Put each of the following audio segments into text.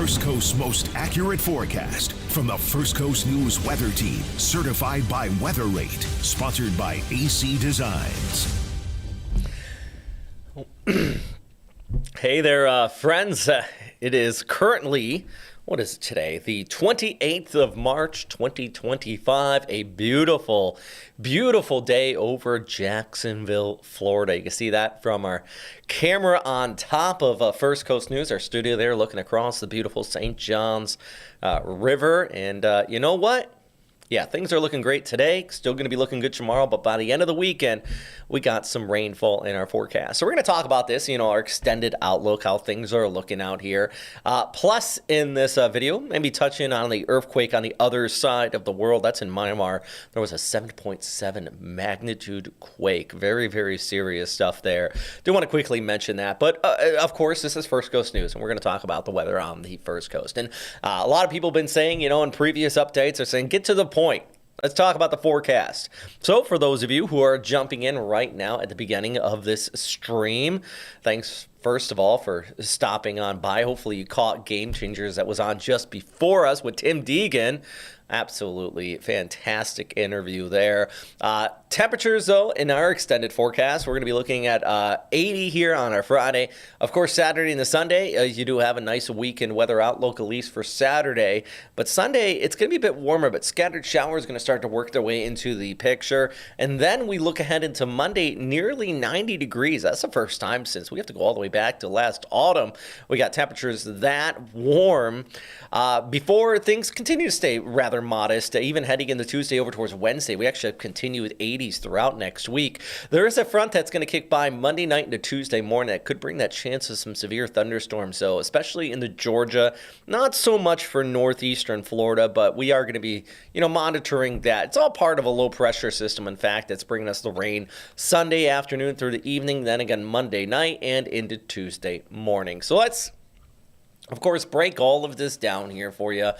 First Coast's most accurate forecast from the First Coast News Weather Team, certified by Weather Rate, sponsored by AC Designs. Hey there, friends. It is currently, what is it today? The 28th of March, 2025. A beautiful, beautiful day over Jacksonville, Florida. You can see that from our camera on top of First Coast News, our studio there, looking across the beautiful St. Johns River. And you know what? Yeah, things are looking great today. Still going to be looking good tomorrow, but by the end of the weekend, we got some rainfall in our forecast. So we're going to talk about this, our extended outlook, how things are looking out here. Plus, in this video, maybe touching on the earthquake on the other side of the world. That's in Myanmar. There was a 7.7 magnitude quake. Very, very serious stuff there. Do want to quickly mention that. But, of course, this is First Coast News, and we're going to talk about the weather on the First Coast. And a lot of people have been saying, in previous updates, they're saying, get to the point. Let's talk about the forecast. So for those of you who are jumping in right now at the beginning of this stream, thanks first of all for stopping on by. Hopefully you caught Game Changers that was on just before us with Tim Deegan. Absolutely fantastic interview there. Temperatures, though, in our extended forecast, we're going to be looking at 80 here on our Friday. Of course, Saturday and the Sunday, you do have a nice weekend weather outlook, at least for Saturday. But Sunday, it's going to be a bit warmer, but scattered showers are going to start to work their way into the picture. And then we look ahead into Monday, nearly 90 degrees. That's the first time since we have to go all the way back to last autumn. We got temperatures that warm before things continue to stay rather modest, even heading into Tuesday over towards Wednesday. We actually continue with 80s throughout next week. There is a front that's going to kick by Monday night into Tuesday morning that could bring that chance of some severe thunderstorms, so especially in the Georgia, not so much for northeastern Florida, but we are going to be, monitoring that. It's all part of a low pressure system, in fact, that's bringing us the rain Sunday afternoon through the evening, then again Monday night and into Tuesday morning. So let's, of course, break all of this down here for you.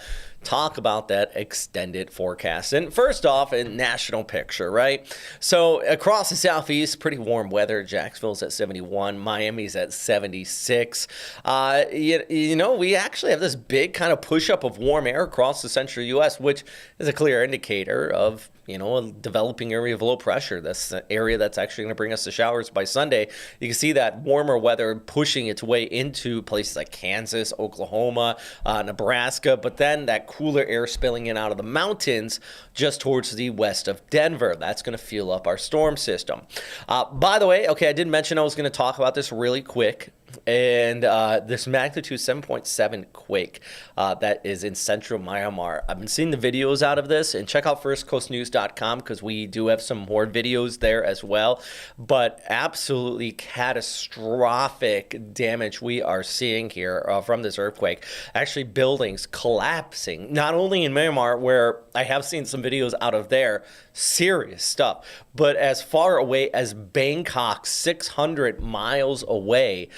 Talk about that extended forecast. And first off, a national picture, right? So across the southeast, pretty warm weather. Jacksonville's at 71. Miami's at 76. We actually have this big kind of push up of warm air across the central U.S., which is a clear indicator of, a developing area of low pressure. That's the area that's actually going to bring us the showers by Sunday. You can see that warmer weather pushing its way into places like Kansas, Oklahoma, Nebraska, but then that cooler air spilling in out of the mountains just towards the west of Denver. That's going to fuel up our storm system. By the way, I did mention I was going to talk about this really quick. And this magnitude 7.7 quake that is in central Myanmar. I've been seeing the videos out of this, and check out firstcoastnews.com because we do have some more videos there as well. But absolutely catastrophic damage we are seeing here from this earthquake. Actually, buildings collapsing, not only in Myanmar, where I have seen some videos out of there, serious stuff, but as far away as Bangkok, 600 miles away,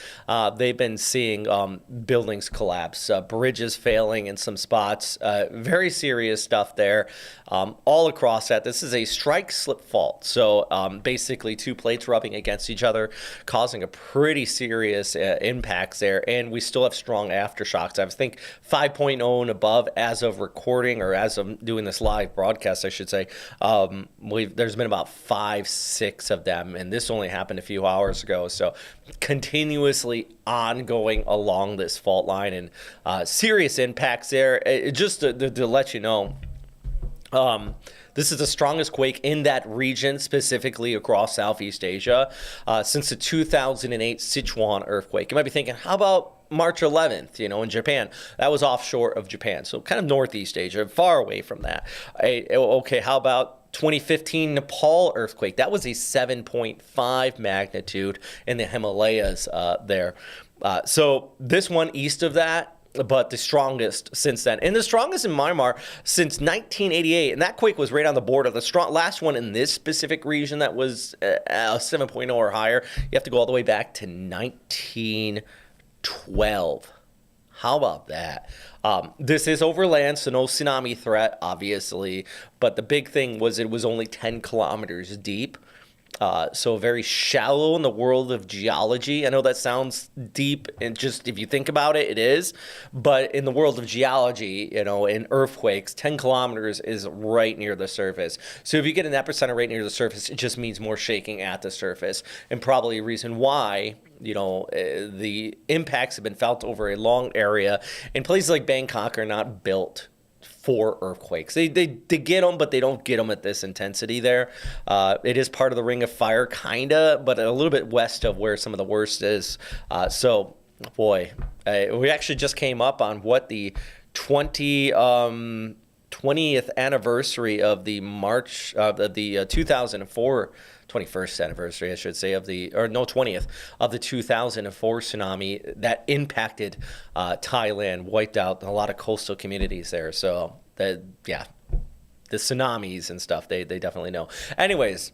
they've been seeing buildings collapse, bridges failing in some spots, very serious stuff there all across that. This is a strike slip fault. So basically two plates rubbing against each other, causing a pretty serious impacts there. And we still have strong aftershocks. I think 5.0 and above as of recording, or as of doing this live broadcast, I should say. There's been about 5-6 of them, and this only happened a few hours ago. So continuously ongoing along this fault line, and serious impacts there. Just to let you know, this is the strongest quake in that region, specifically across Southeast Asia, since the 2008 Sichuan earthquake. You might be thinking, how about March 11th, in Japan? That was offshore of Japan, so kind of Northeast Asia, far away from that. How about 2015 Nepal earthquake? That was a 7.5 magnitude in the Himalayas there. So this one east of that, but the strongest since then. And the strongest in Myanmar since 1988. And that quake was right on the border. The last one in this specific region that was 7.0 or higher, you have to go all the way back to 1912. How about that? This is over land, so no tsunami threat, obviously. But the big thing was it was only 10 kilometers deep. So very shallow in the world of geology. I know that sounds deep, and just if you think about it, it is. But in the world of geology, in earthquakes, 10 kilometers is right near the surface. So if you get an epicenter right near the surface, it just means more shaking at the surface. And probably a reason why, the impacts have been felt over a long area. And places like Bangkok are not built for earthquakes. They get them, but they don't get them at this intensity there. It is part of the Ring of Fire, kinda, but a little bit west of where some of the worst is. We actually just came up on what the 20th anniversary of the March of the 2004. 21st anniversary, I should say, 20th of the 2004 tsunami that impacted Thailand, wiped out a lot of coastal communities there. So, the tsunamis and stuff, they definitely know. Anyways,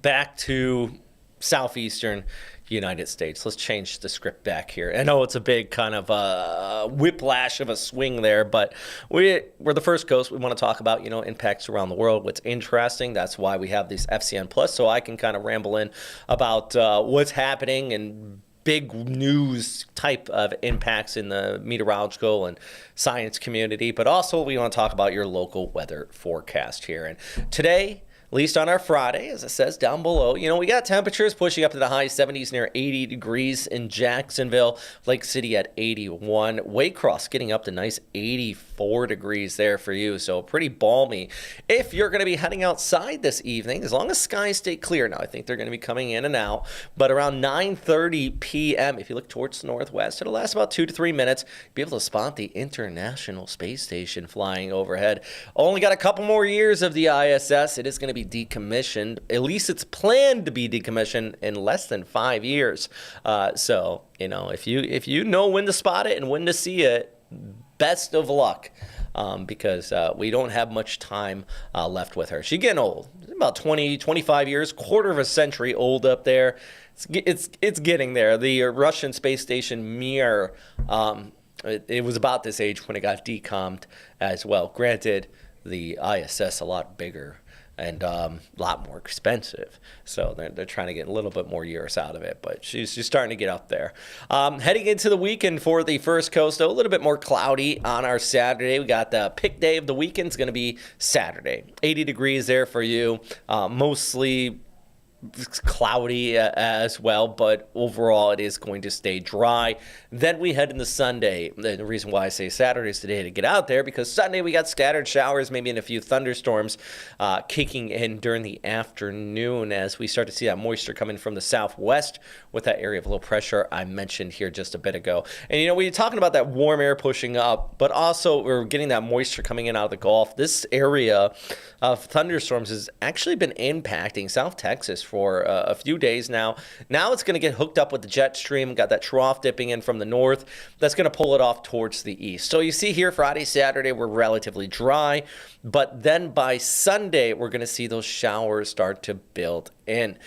back to southeastern United States. Let's change the script back here. I know it's a big kind of whiplash of a swing there, but we're the first coast. We want to talk about, impacts around the world, what's interesting. That's why we have these FCN Plus, so I can kind of ramble in about what's happening and big news type of impacts in the meteorological and science community. But also we want to talk about your local weather forecast here. And today, at least on our Friday, as it says down below, we got temperatures pushing up to the high 70s, near 80 degrees in Jacksonville, Lake City at 81, Waycross getting up to nice 84 degrees there for you, so pretty balmy. If you're going to be heading outside this evening, as long as skies stay clear, now I think they're going to be coming in and out, but around 9:30 p.m., if you look towards the northwest, it'll last about 2 to 3 minutes, be able to spot the International Space Station flying overhead. Only got a couple more years of the ISS. It is going to be decommissioned. At least it's planned to be decommissioned in less than 5 years. If you know when to spot it and when to see it, best of luck. Because we don't have much time left with her. She's getting old. About 20, 25 years, quarter of a century old up there. It's getting there. The Russian space station Mir, it was about this age when it got decommed as well. Granted, the ISS a lot bigger and a lot more expensive. So they're trying to get a little bit more years out of it, but she's starting to get up there. Heading into the weekend for the First Coast, though, a little bit more cloudy on our Saturday. We got the pick day of the weekend is going to be Saturday. 80 degrees there for you. Mostly cloudy as well, but overall it is going to stay dry. Then we head into Sunday. The reason why I say Saturday is today to get out there, because Sunday we got scattered showers, maybe in a few thunderstorms kicking in during the afternoon as we start to see that moisture coming from the southwest with that area of low pressure I mentioned here just a bit ago. And we're talking about that warm air pushing up, but also we're getting that moisture coming in out of the Gulf. This area of thunderstorms has actually been impacting South Texas for a few days now. Now it's going to get hooked up with the jet stream, got that trough dipping in from the north. That's going to pull it off towards the east. So you see here Friday, Saturday, we're relatively dry, but then by Sunday, we're going to see those showers start to build in.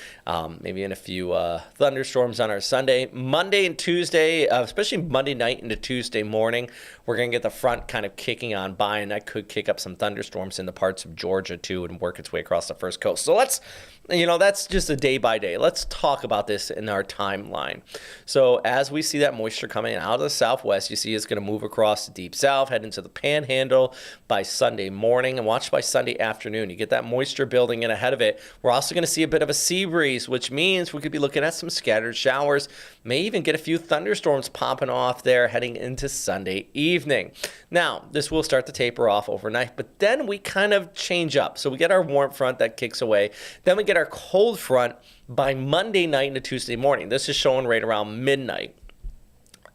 Maybe in a few thunderstorms on our Sunday. Monday and Tuesday, especially Monday night into Tuesday morning, we're going to get the front kind of kicking on by, and that could kick up some thunderstorms in the parts of Georgia too and work its way across the First Coast. So that's just a day by day. Let's talk about this in our timeline. So as we see that moisture coming out of the southwest, you see it's going to move across the deep south, head into the panhandle by Sunday morning, and watch by Sunday afternoon. You get that moisture building in ahead of it. We're also going to see a bit of a sea breeze, which means we could be looking at some scattered showers, may even get a few thunderstorms popping off there heading into Sunday evening. Now, this will start to taper off overnight, but then we kind of change up. So we get our warm front that kicks away. Then we get our cold front by Monday night into Tuesday morning. This is showing right around midnight.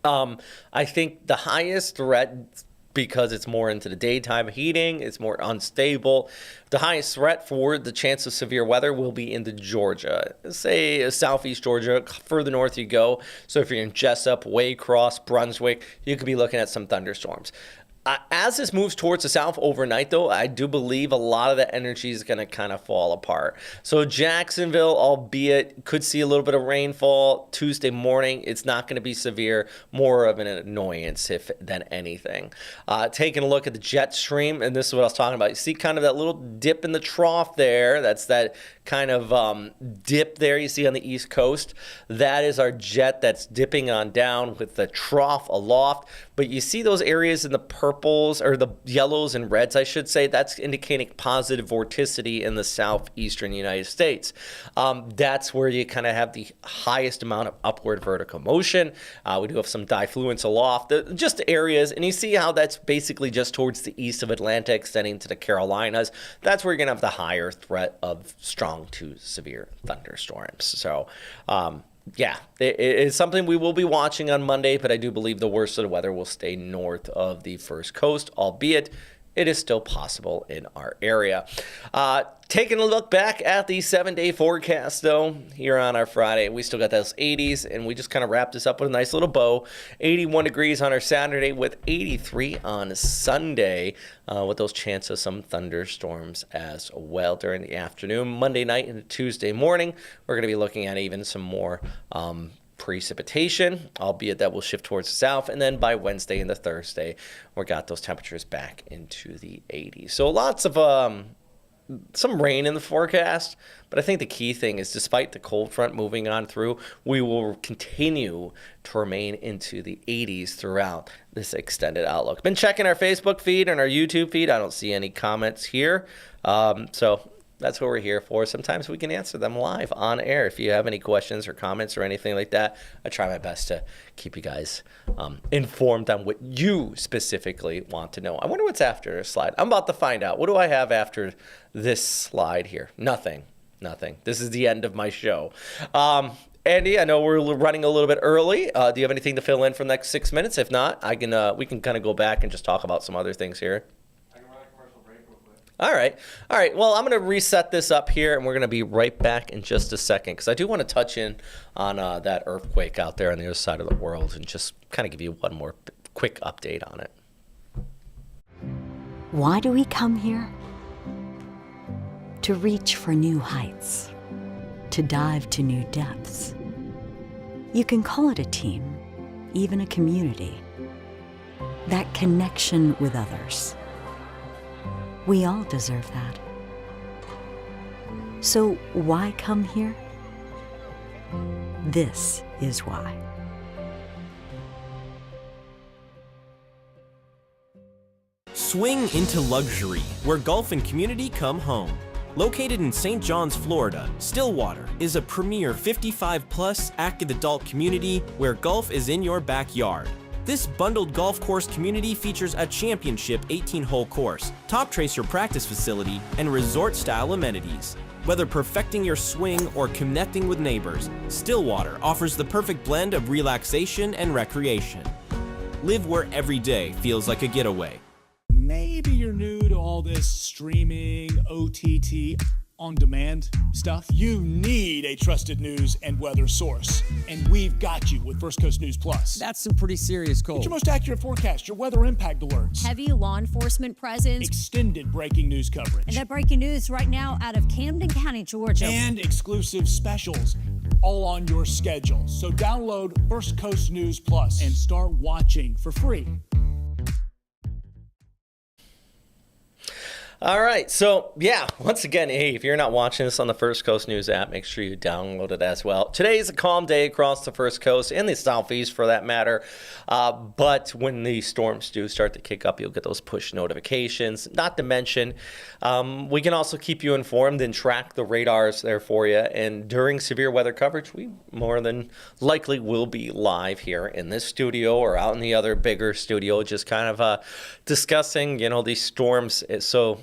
I think the highest threat, because it's more into the daytime heating, it's more unstable. The highest threat for the chance of severe weather will be into Georgia. Say southeast Georgia, further north you go. So if you're in Jessup, Waycross, Brunswick, you could be looking at some thunderstorms. As this moves towards the south overnight, though, I do believe a lot of the energy is going to kind of fall apart. So Jacksonville, albeit could see a little bit of rainfall Tuesday morning, it's not going to be severe, more of an annoyance than anything. Taking a look at the jet stream, and this is what I was talking about. You see kind of that little dip in the trough there. That's that kind of dip there you see on the East Coast. That is our jet that's dipping on down with the trough aloft. But you see those areas in the purples, or the yellows and reds, I should say, that's indicating positive vorticity in the southeastern United States. That's where you kind of have the highest amount of upward vertical motion. We do have some diffluence aloft, just areas, and you see how that's basically just towards the east of Atlanta, extending to the Carolinas. That's where you're going to have the higher threat of strong to severe thunderstorms. So, yeah, it's something we will be watching on Monday, but I do believe the worst of the weather will stay north of the first coast, albeit it is still possible in our area. Taking a look back at the 7-day forecast, though, here on our Friday, we still got those 80s, and we just kind of wrapped this up with a nice little bow. 81 degrees on our Saturday with 83 on Sunday, with those chances of some thunderstorms as well during the afternoon. Monday night and Tuesday morning, we're going to be looking at even some more precipitation, albeit that will shift towards the south, and then by Wednesday and the Thursday, we got those temperatures back into the 80s. So lots of some rain in the forecast, but I think the key thing is despite the cold front moving on through, we will continue to remain into the 80s throughout this extended outlook. Been checking our Facebook feed and our YouTube feed. I don't see any comments here, so that's what we're here for. Sometimes we can answer them live on air. If you have any questions or comments or anything like that, I try my best to keep you guys informed on what you specifically want to know. I wonder what's after this slide. I'm about to find out. What do I have after this slide here? Nothing. This is the end of my show. Andy, I know we're running a little bit early. Do you have anything to fill in for the next 6 minutes? If not, we can kind of go back and just talk about some other things here. All right. Well, I'm going to reset this up here, and we're going to be right back in just a second because I do want to touch in on that earthquake out there on the other side of the world and just kind of give you one more quick update on it. Why do we come here? To reach for new heights, to dive to new depths. You can call it a team, even a community. That connection with others. We all deserve that. So why come here? This is why. Swing into luxury, where golf and community come home. Located in St. John's, Florida, Stillwater is a premier 55-plus active adult community where golf is in your backyard. This bundled golf course community features a championship 18-hole course, top tracer practice facility, and resort-style amenities. Whether perfecting your swing or connecting with neighbors, Stillwater offers the perfect blend of relaxation and recreation. Live where every day feels like a getaway. Maybe you're new to all this streaming, OTT, on-demand stuff. You need a trusted news and weather source, and we've got you with First Coast News Plus. That's some pretty serious cold. Get your most accurate forecast, your weather impact alerts, heavy law enforcement presence, extended breaking news coverage, and that breaking news right now out of Camden County, Georgia, and exclusive specials, all on your schedule. So download First Coast News Plus and start watching for free. All right, so yeah, once again, hey, if you're not watching this on the First Coast News app, make sure you download it as well. Today is a calm day across the First Coast and the Southeast for that matter, but when the storms do start to kick up, you'll get those push notifications. Not to mention, we can also keep you informed and track the radars there for you, and during severe weather coverage, we more than likely will be live here in this studio or out in the other bigger studio, just kind of discussing, these storms. So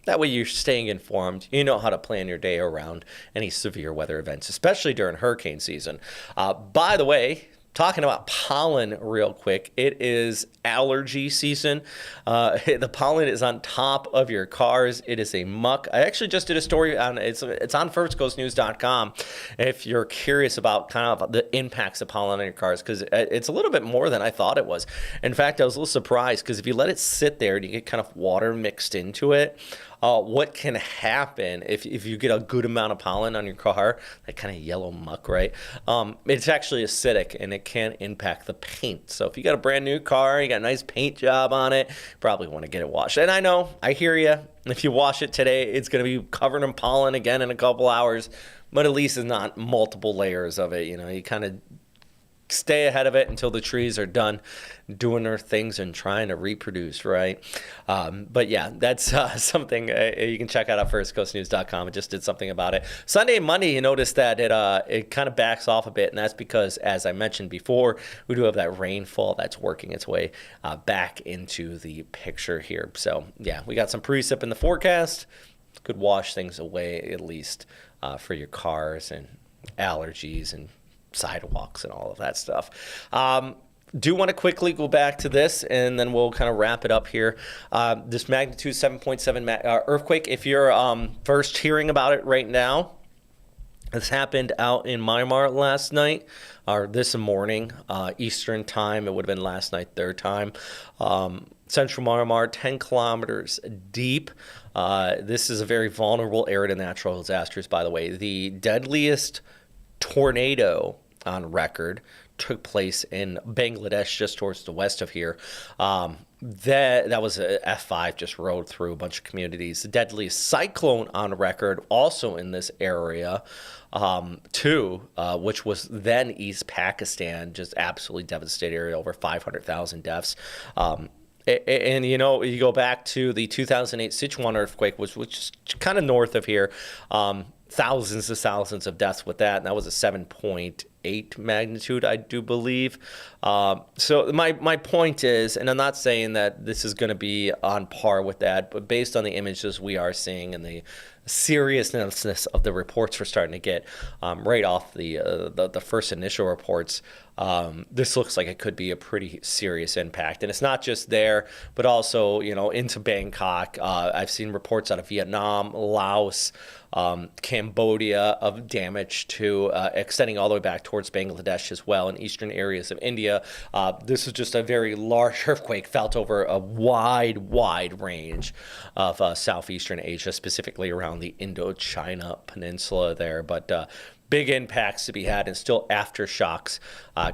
that way you're staying informed. You know how to plan your day around any severe weather events, especially during hurricane season. By the way, Talking about pollen real quick, it is allergy season. The pollen is on top of your cars. It is a muck. I actually just did a story on it's on firstcoastnews.com if you're curious about kind of the impacts of pollen on your cars, because it's a little bit more than I thought it was. In fact, I was a little surprised because if you let it sit there and you get kind of water mixed into it, what can happen if you get a good amount of pollen on your car, that kind of yellow muck, right? It's actually acidic and it can impact the paint. So if you got a brand new car, you got a nice paint job on it, probably want to get it washed. And I know, I hear you. If you wash it today, it's going to be covered in pollen again in a couple hours, but at least it's not multiple layers of it. You know, you kind of stay ahead of it until the trees are done doing their things and trying to reproduce, right? But yeah, that's something you can check out at firstcoastnews.com. I just did something about it. Sunday and Monday, you notice that it kind of backs off a bit, and that's because, as I mentioned before, we do have that rainfall that's working its way back into the picture here. So yeah, we got some precip in the forecast. Could wash things away at least for your cars and allergies and sidewalks and all of that stuff. Do want to quickly go back to this, and then we'll kind of wrap it up here. This magnitude 7.7 earthquake, if you're first hearing about it right now, this happened out in Myanmar last night, or this morning, Eastern time. It would have been last night, their time. Central Myanmar, 10 kilometers deep. This is a very vulnerable area to natural disasters, by the way. The deadliest tornado on record took place in Bangladesh, just towards the west of here. That was a F5, just rode through a bunch of communities. The deadliest cyclone on record, also in this area, too, which was then East Pakistan, just absolutely devastated area, over 500,000 deaths. And, you know, you go back to the 2008 Sichuan earthquake, which is kind of north of here, thousands of deaths with that, and that was a 7.8 magnitude, I do believe. So my point is, and I'm not saying that this is going to be on par with that, but based on the images we are seeing and the seriousness of the reports we're starting to get right off the first initial reports, this looks like it could be a pretty serious impact. And it's not just there, but also, you know, into Bangkok. I've seen reports out of Vietnam, Laos, Cambodia of damage to extending all the way back towards Bangladesh as well, in eastern areas of India. This is just a very large earthquake felt over a wide range of southeastern Asia, specifically around the Indochina Peninsula there. But big impacts to be had, and still aftershocks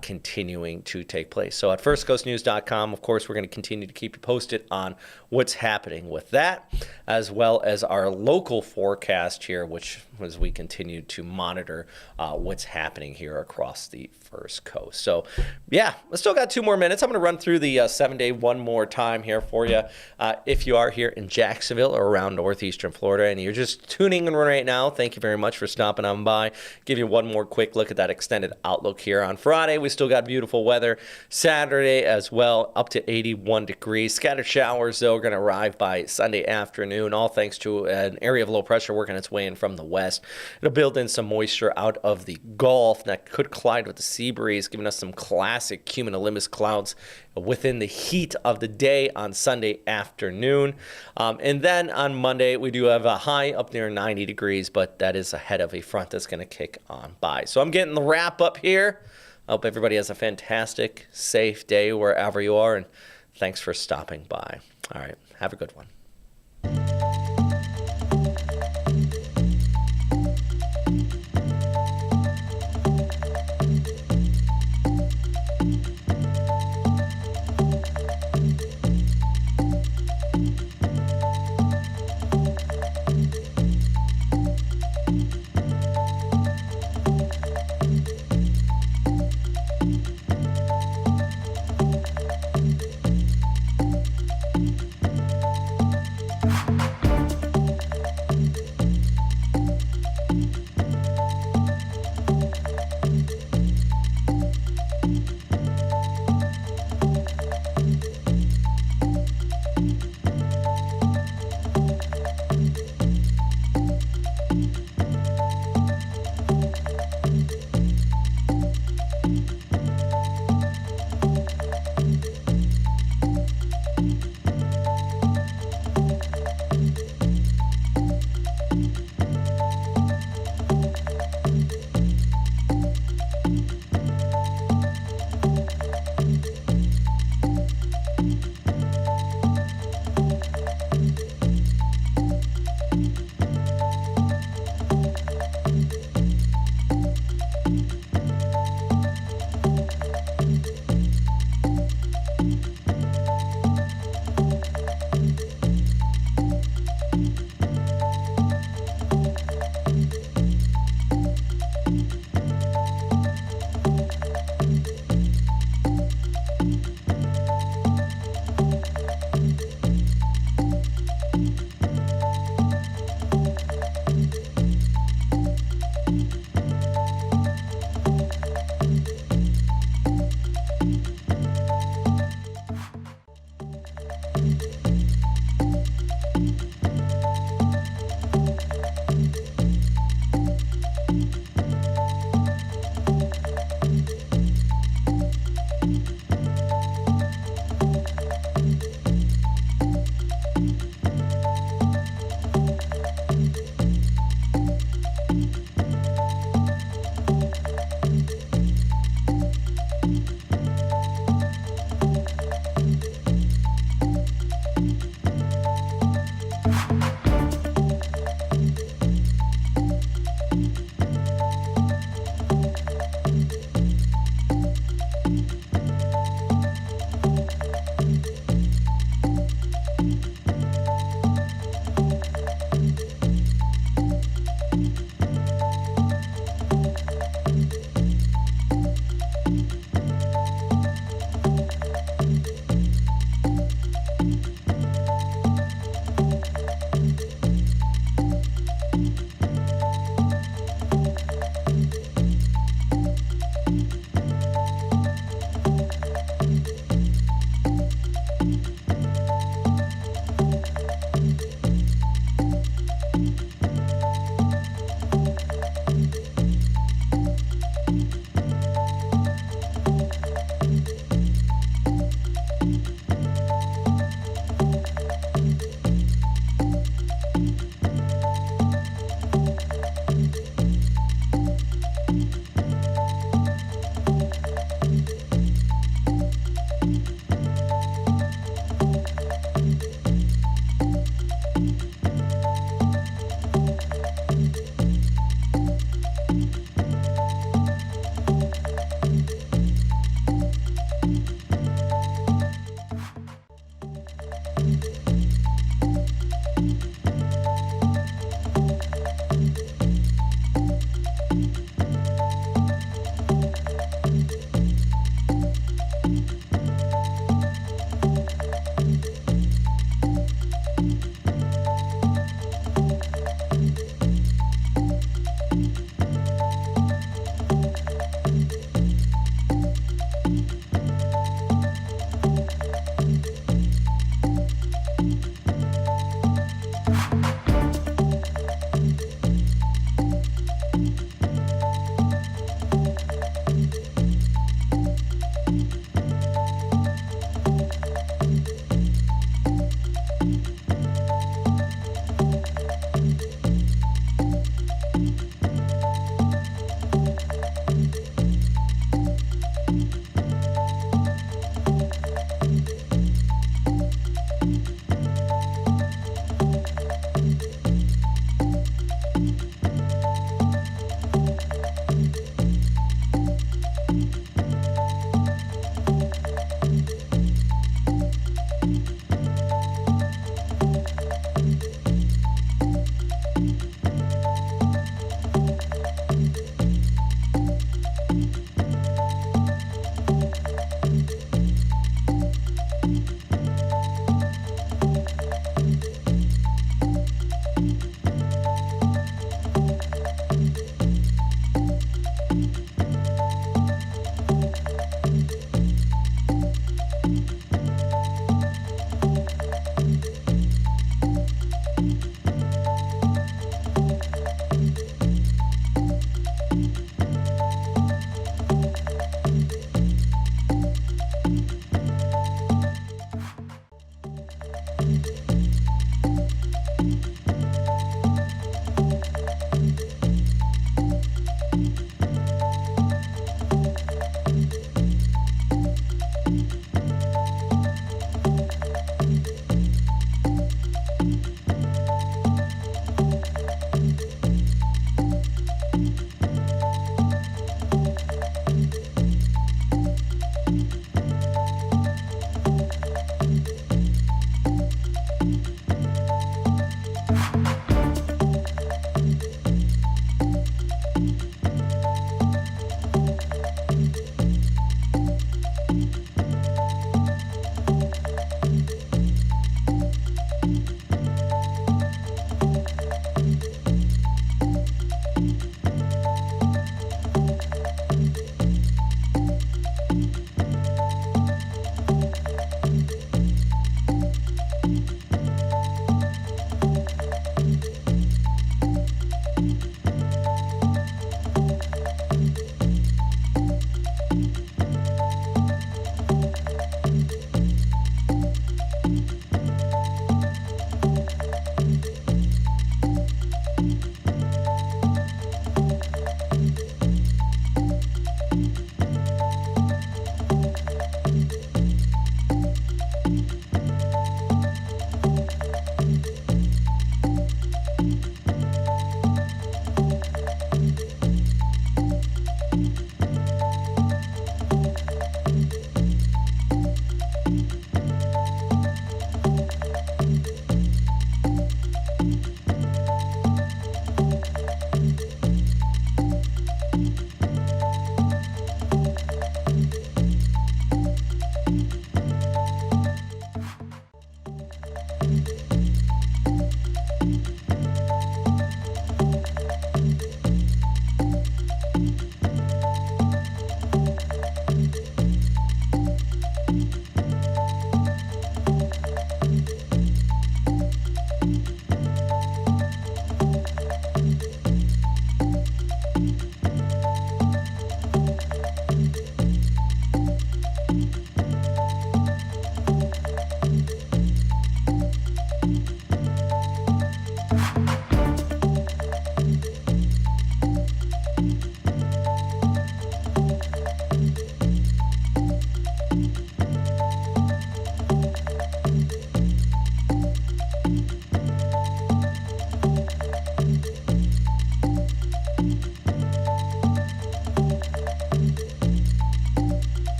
continuing to take place. So at firstcoastnews.com, of course, we're going to continue to keep you posted on what's happening with that, as well as our local forecast here, which as we continue to monitor what's happening here across the First Coast. So yeah, I still got 2 more minutes. I'm going to run through the 7-day one more time here for you. If you are here in Jacksonville or around northeastern Florida and you're just tuning in right now, thank you very much for stopping on by. Give you one more quick look at that extended outlook here. On Friday, we still got beautiful weather. Saturday as well, up to 81 degrees. Scattered showers, though, are going to arrive by Sunday afternoon, all thanks to an area of low pressure working its way in from the west. It'll build in some moisture out of the Gulf that could collide with the sea breeze, giving us some classic cumulonimbus clouds within the heat of the day on Sunday afternoon. And then on Monday, we do have a high up near 90 degrees, but that is ahead of a front that's going to kick on by. So I'm getting the wrap up here. I hope everybody has a fantastic, safe day wherever you are, and thanks for stopping by. All right, have a good one.